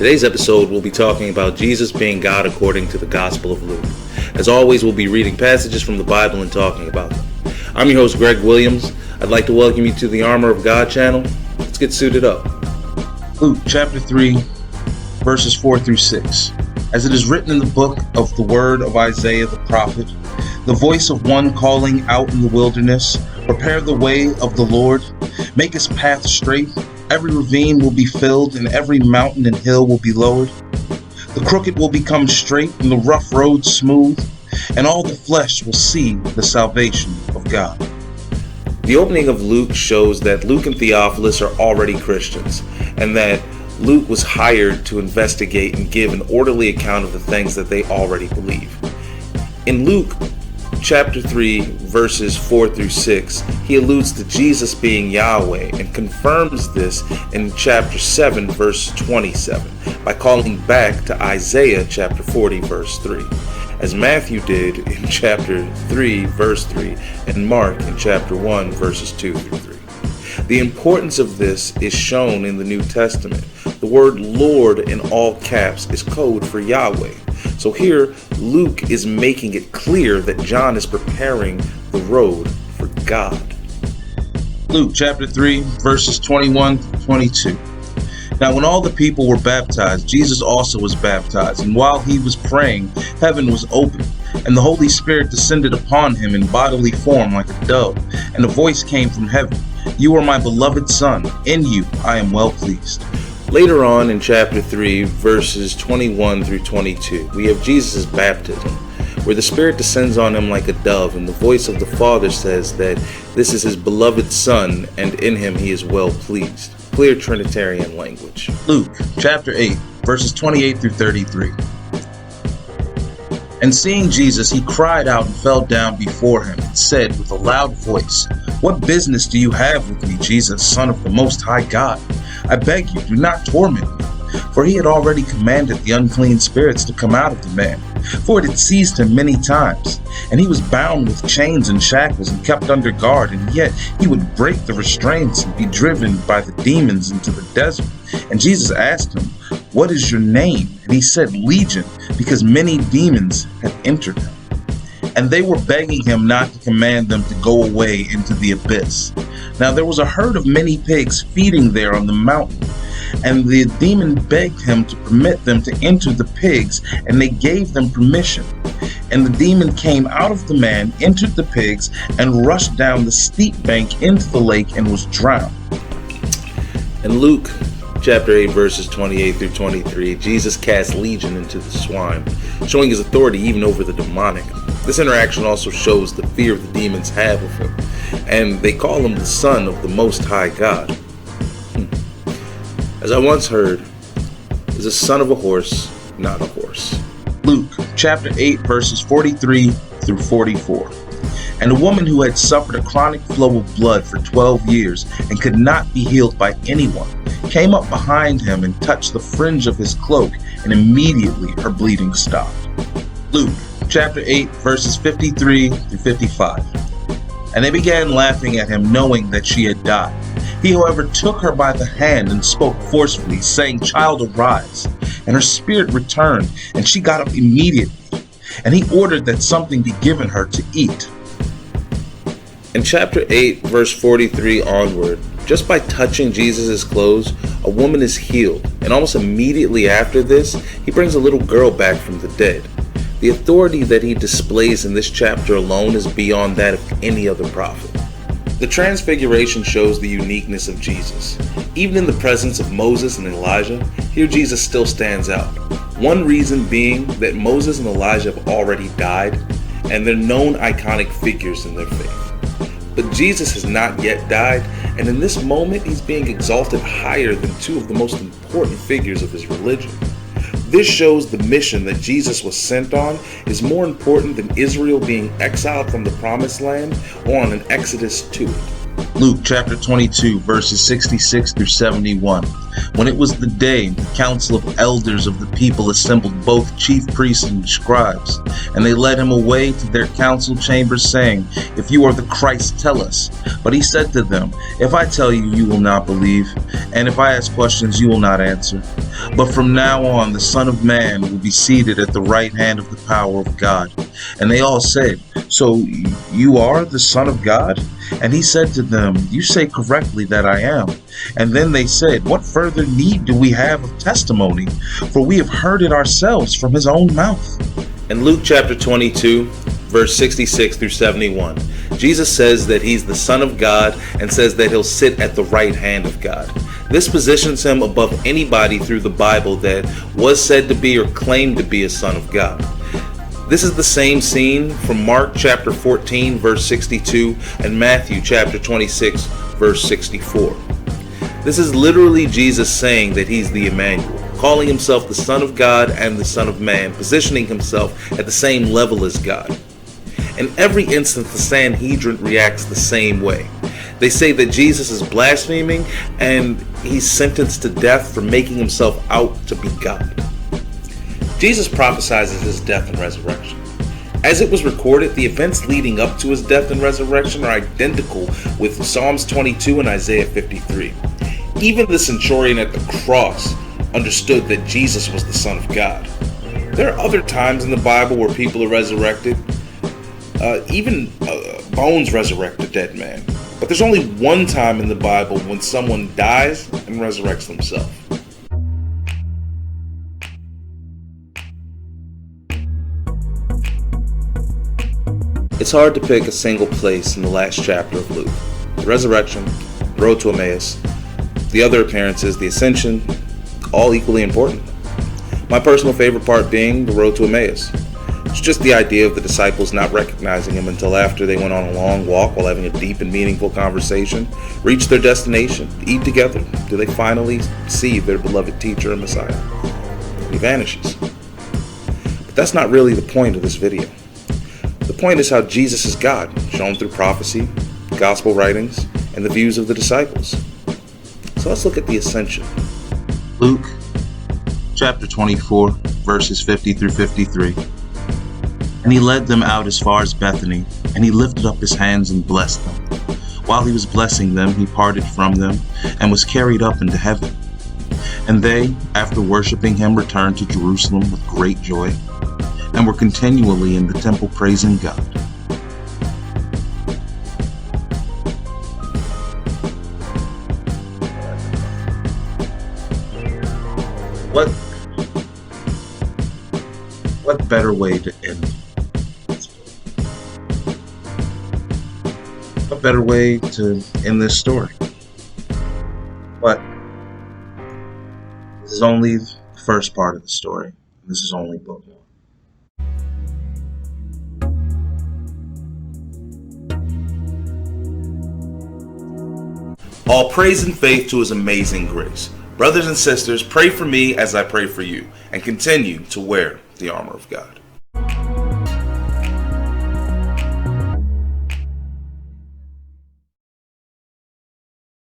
Today's episode will be talking about Jesus being God according to the Gospel of Luke. As always, we'll be reading passages from the Bible and talking about them. I'm your host, Greg Williams. I'd like to welcome you to the Armor of God channel. Let's get suited up. Luke chapter 3, verses 4 through 6. As it is written in the book of the word of Isaiah the prophet, the voice of one calling out in the wilderness, prepare the way of the Lord, make his path straight. Every ravine will be filled, and every mountain and hill will be lowered. The crooked will become straight, and the rough road smooth, and all the flesh will see the salvation of God. The opening of Luke shows that Luke and Theophilus are already Christians, and that Luke was hired to investigate and give an orderly account of the things that they already believe. In Luke chapter 3, verses 4 through 6, he alludes to Jesus being Yahweh and confirms this in chapter 7, verse 27, by calling back to Isaiah chapter 40, verse 3, as Matthew did in chapter 3, verse 3, and Mark in chapter 1, verses 2 through 3. The importance of this is shown in the New Testament. The word Lord in all caps is code for Yahweh. So here, Luke is making it clear that John is preparing the road for God. Luke chapter 3, verses 21 to 22. Now when all the people were baptized, Jesus also was baptized, and while he was praying, heaven was opened, and the Holy Spirit descended upon him in bodily form like a dove, and a voice came from heaven, "You are my beloved Son, in you I am well pleased." Later on in chapter 3, verses 21 through 22, we have Jesus' baptism, where the Spirit descends on him like a dove, and the voice of the Father says that this is his beloved Son, and in him he is well pleased. Clear Trinitarian language. Luke chapter 8, verses 28 through 33. And seeing Jesus, he cried out and fell down before him and said with a loud voice, "What business do you have with me, Jesus, Son of the Most High God? I beg you, do not torment me." For he had already commanded the unclean spirits to come out of the man, for it had seized him many times. And he was bound with chains and shackles and kept under guard, and yet he would break the restraints and be driven by the demons into the desert. And Jesus asked him, "What is your name?" And he said, "Legion," because many demons had entered him. And they were begging him not to command them to go away into the abyss. Now there was a herd of many pigs feeding there on the mountain. And the demon begged him to permit them to enter the pigs, and they gave them permission. And the demon came out of the man, entered the pigs, and rushed down the steep bank into the lake and was drowned. In Luke chapter 8, verses 28 through 23, Jesus cast legion into the swine, showing his authority even over the demonic. This interaction also shows the fear the demons have of him, and they call him the Son of the Most High God. As I once heard, is a son of a horse, not a horse. Luke chapter 8, verses 43 through 44. And a woman who had suffered a chronic flow of blood for 12 years and could not be healed by anyone came up behind him and touched the fringe of his cloak, and immediately her bleeding stopped. Luke chapter 8, verses 53 through 55. And they began laughing at him, knowing that she had died. He, however, took her by the hand and spoke forcefully, saying, "Child, arise." And her spirit returned, and she got up immediately. And he ordered that something be given her to eat. In chapter 8, verse 43 onward, just by touching Jesus' clothes, a woman is healed. And almost immediately after this, he brings a little girl back from the dead. The authority that he displays in this chapter alone is beyond that of any other prophet. The Transfiguration shows the uniqueness of Jesus. Even in the presence of Moses and Elijah, here Jesus still stands out. One reason being that Moses and Elijah have already died, and they're known iconic figures in their faith. But Jesus has not yet died, and in this moment he's being exalted higher than two of the most important figures of his religion. This shows the mission that Jesus was sent on is more important than Israel being exiled from the promised land or on an exodus to it. Luke chapter 22, verses 66 through 71. When it was the day, the council of elders of the people assembled, both chief priests and scribes, and they led him away to their council chambers, saying, "If you are the Christ, tell us." But he said to them, "If I tell you, you will not believe, and if I ask questions, you will not answer. But from now on, the Son of Man will be seated at the right hand of the power of God." And they all said, "So you are the Son of God?" And he said to them, "You say correctly that I am." And then they said, "What further need do we have of testimony? For we have heard it ourselves from his own mouth." In Luke chapter 22, verse 66 through 71, Jesus says that he's the Son of God and says that he'll sit at the right hand of God. This positions him above anybody through the Bible that was said to be or claimed to be a son of God. This is the same scene from Mark chapter 14, verse 62, and Matthew chapter 26, verse 64. This is literally Jesus saying that he's the Emmanuel, calling himself the Son of God and the Son of Man, positioning himself at the same level as God. In every instance, the Sanhedrin reacts the same way. They say that Jesus is blaspheming and he's sentenced to death for making himself out to be God. Jesus prophesies his death and resurrection. As it was recorded, the events leading up to his death and resurrection are identical with Psalms 22 and Isaiah 53. Even the centurion at the cross understood that Jesus was the Son of God. There are other times in the Bible where people are resurrected. Even bones resurrect a dead man. But there's only one time in the Bible when someone dies and resurrects themselves. It's hard to pick a single place in the last chapter of Luke. The resurrection, the road to Emmaus, the other appearances, the ascension, all equally important. My personal favorite part being the road to Emmaus. It's just the idea of the disciples not recognizing him until after they went on a long walk while having a deep and meaningful conversation, reached their destination, eat together. Do they finally see their beloved teacher and Messiah? He vanishes. But that's not really the point of this video. The point is how Jesus is God, shown through prophecy, gospel writings, and the views of the disciples. So let's look at the ascension. Luke chapter 24, verses 50 through 53. And he led them out as far as Bethany, and he lifted up his hands and blessed them. While he was blessing them, he parted from them and was carried up into heaven. And they, after worshiping him, returned to Jerusalem with great joy, and were continually in the temple praising God. What better way to end this book? What better way to end this story? But this is only the first part of the story. This is only book 1. All praise and faith to his amazing grace. Brothers and sisters, pray for me as I pray for you, and continue to wear the armor of God.